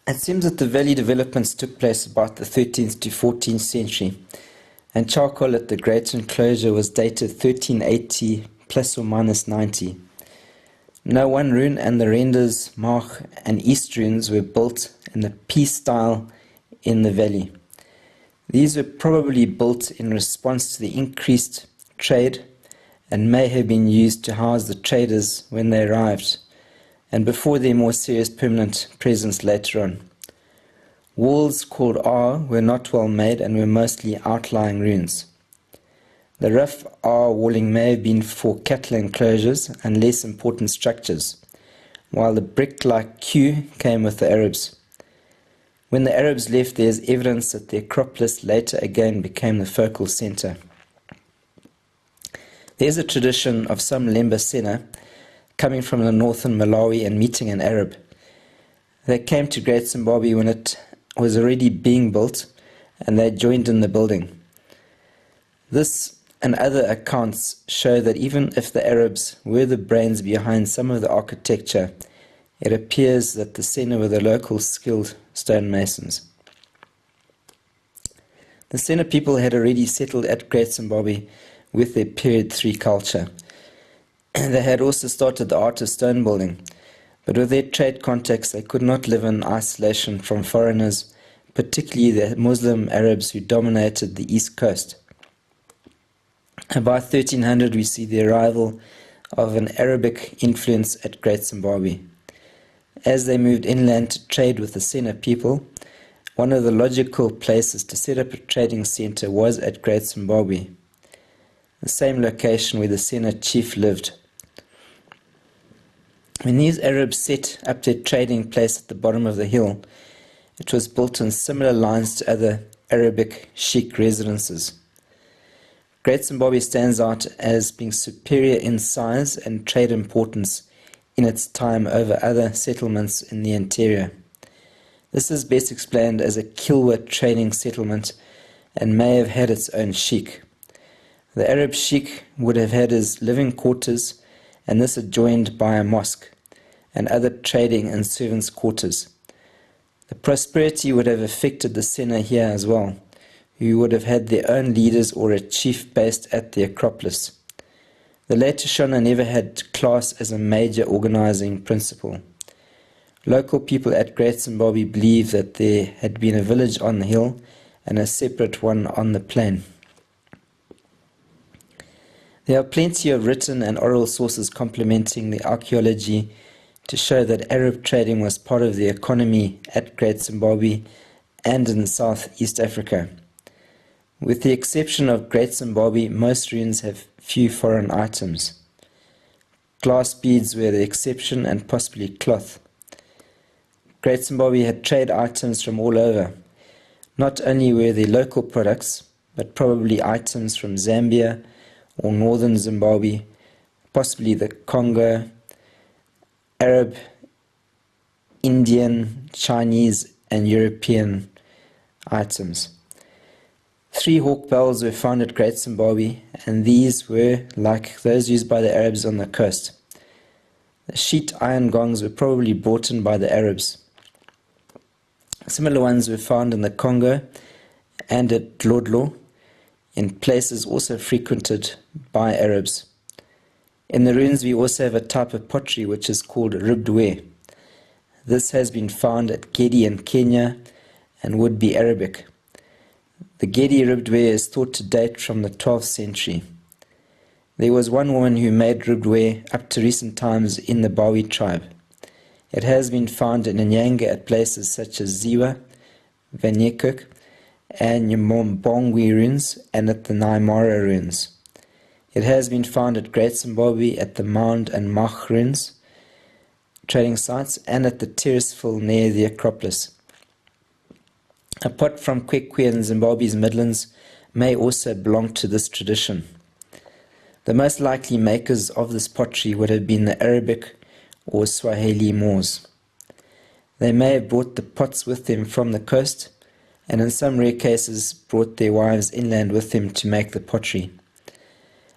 It seems that the valley developments took place about the 13th to 14th century, and charcoal at the Great Enclosure was dated 1380 plus or minus 90. No one ruin and the Renders, Mach and East ruins were built in the P style in the valley. These were probably built in response to the increased trade and may have been used to house the traders when they arrived, and before their more serious permanent presence later on. Walls called R were not well made and were mostly outlying ruins. The rough R walling may have been for cattle enclosures and less important structures, while the brick-like Q came with the Arabs. When the Arabs left, there is evidence that the acropolis later again became the focal centre. There is a tradition of some Bantu Sena coming from the northern Malawi and meeting an Arab. They came to Great Zimbabwe when it was already being built, and they joined in the building. This and other accounts show that even if the Arabs were the brains behind some of the architecture, it appears that the Sena were the local skilled stonemasons. The Sena people had already settled at Great Zimbabwe with their period 3 culture. They had also started the art of stone building, but with their trade contacts they could not live in isolation from foreigners, particularly the Muslim Arabs who dominated the east coast. About 1300 we see the arrival of an Arabic influence at Great Zimbabwe. As they moved inland to trade with the Sena people, one of the logical places to set up a trading centre was at Great Zimbabwe, the same location where the Sena chief lived. When these Arabs set up their trading place at the bottom of the hill, it was built on similar lines to other Arabic chic residences. Great Zimbabwe stands out as being superior in size and trade importance in its time over other settlements in the interior. This is best explained as a Kilwa trading settlement and may have had its own sheikh. The Arab sheikh would have had his living quarters, and this adjoined by a mosque and other trading and servants' quarters. The prosperity would have affected the Sena here as well, who would have had their own leaders or a chief based at the acropolis. The later Shona never had class as a major organizing principle. Local people at Great Zimbabwe believe that there had been a village on the hill and a separate one on the plain. There are plenty of written and oral sources complementing the archaeology to show that Arab trading was part of the economy at Great Zimbabwe and in Southeast Africa. With the exception of Great Zimbabwe, most ruins have few foreign items. Glass beads were the exception, and possibly cloth. Great Zimbabwe had trade items from all over. Not only were there local products, but probably items from Zambia or northern Zimbabwe, possibly the Congo, Arab, Indian, Chinese and European items. 3 hawk bells were found at Great Zimbabwe, and these were like those used by the Arabs on the coast. The sheet iron gongs were probably brought in by the Arabs. Similar ones were found in the Congo and at Dlodlo, in places also frequented by Arabs. In the ruins we also have a type of pottery which is called ribbed ware. This has been found at Gedi in Kenya and would be Arabic. The Gedi ribbed ware is thought to date from the 12th century. There was one woman who made ribbed ware up to recent times in the Bawi tribe. It has been found in Nyanga at places such as Ziwa, Vanyekuk, and Nyombongwe ruins, and at the Naimara ruins. It has been found at Great Zimbabwe at the Mound and Mach ruins, trading sites, and at the Terraceville near the acropolis. A pot from Kwekwe in Zimbabwe's Midlands may also belong to this tradition. The most likely makers of this pottery would have been the Arabic or Swahili Moors. They may have brought the pots with them from the coast, and in some rare cases brought their wives inland with them to make the pottery.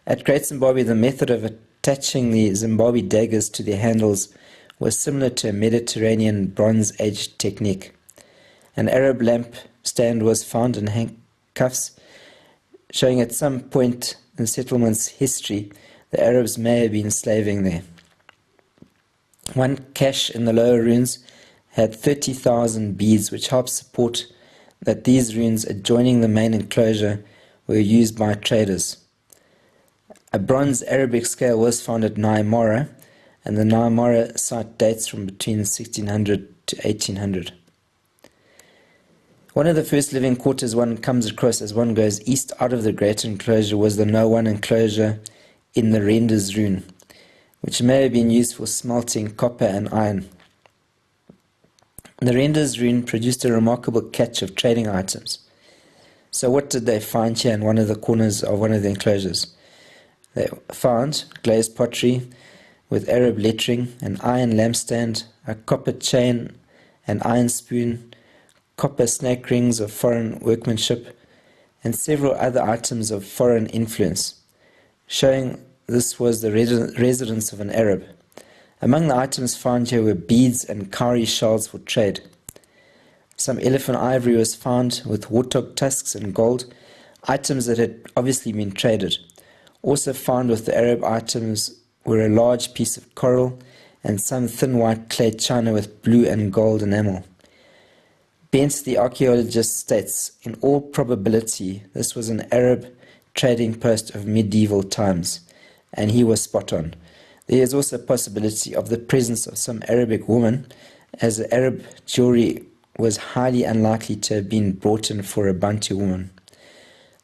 At Great Zimbabwe, the method of attaching the Zimbabwe daggers to their handles was similar to a Mediterranean Bronze Age technique. An Arab lamp stand was found in handcuffs, showing at some point in the settlement's history the Arabs may have been slaving there. One cache in the lower ruins had 30,000 beads, which helped support that these ruins adjoining the main enclosure were used by traders. A bronze Arabic scale was found at Naimara, and the Naimara site dates from between 1600 to 1800. One of the first living quarters one comes across as one goes east out of the great enclosure was the No-One enclosure in the Renders Ruin, which may have been used for smelting copper and iron. The Renders Ruin produced a remarkable catch of trading items. So what did they find here in one of the corners of one of the enclosures? They found glazed pottery with Arab lettering, an iron lampstand, a copper chain, an iron spoon, copper snake rings of foreign workmanship, and several other items of foreign influence, showing this was the residence of an Arab. Among the items found here were beads and cowrie shells for trade. Some elephant ivory was found with warthog tusks and gold, items that had obviously been traded. Also found with the Arab items were a large piece of coral and some thin white clay china with blue and gold enamel. Bent, the archaeologist, states, in all probability this was an Arab trading post of medieval times, and he was spot on. There is also a possibility of the presence of some Arabic woman, as the Arab jewelry was highly unlikely to have been brought in for a Bantu woman.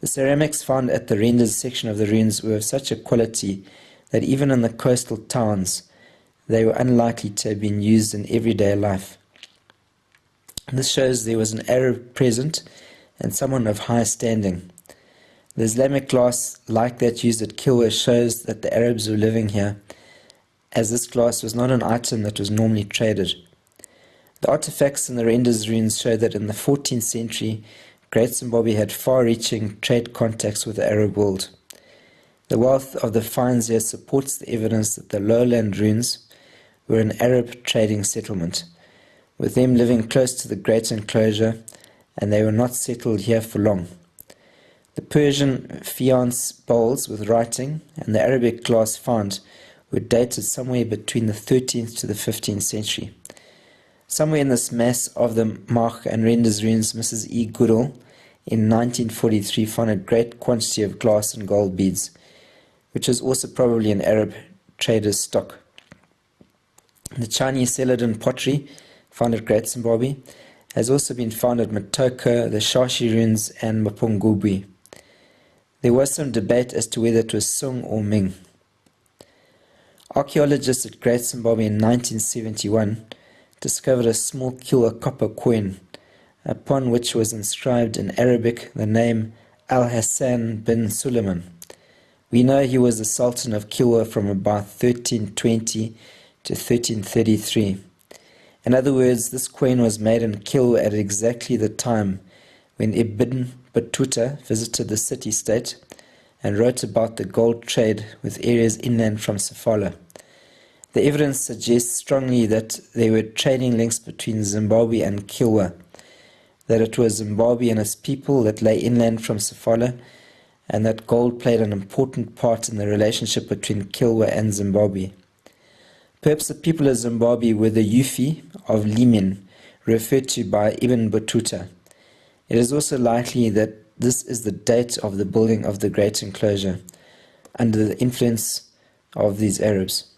The ceramics found at the Renders section of the ruins were of such a quality that even in the coastal towns they were unlikely to have been used in everyday life. This shows there was an Arab present and someone of high standing. The Islamic glass, like that used at Kilwa, shows that the Arabs were living here, as this glass was not an item that was normally traded. The artifacts in the Renders ruins show that in the 14th century, Great Zimbabwe had far-reaching trade contacts with the Arab world. The wealth of the finds here supports the evidence that the lowland ruins were an Arab trading settlement, with them living close to the great enclosure, and they were not settled here for long. The Persian faience bowls with writing and the Arabic glass found were dated somewhere between the 13th to the 15th century. Somewhere in this mass of the Mach and Renders ruins, Mrs. E. Goodall in 1943 found a great quantity of glass and gold beads, which was also probably an Arab trader's stock. The Chinese celadon pottery found at Great Zimbabwe has also been found at Matoka, the Shashi ruins, and Mapungubwe. There was some debate as to whether it was Sung or Ming. Archaeologists at Great Zimbabwe in 1971 discovered a small Kilwa copper coin, upon which was inscribed in Arabic the name Al-Hassan bin Suleiman. We know he was the Sultan of Kilwa from about 1320 to 1333. In other words, this coin was made in Kilwa at exactly the time when Ibn Battuta visited the city-state and wrote about the gold trade with areas inland from Sofala. The evidence suggests strongly that there were trading links between Zimbabwe and Kilwa, that it was Zimbabwe and its people that lay inland from Sofala, and that gold played an important part in the relationship between Kilwa and Zimbabwe. Perhaps the people of Zimbabwe were the Yufi of Limen, referred to by Ibn Battuta. It is also likely that this is the date of the building of the great enclosure, under the influence of these Arabs.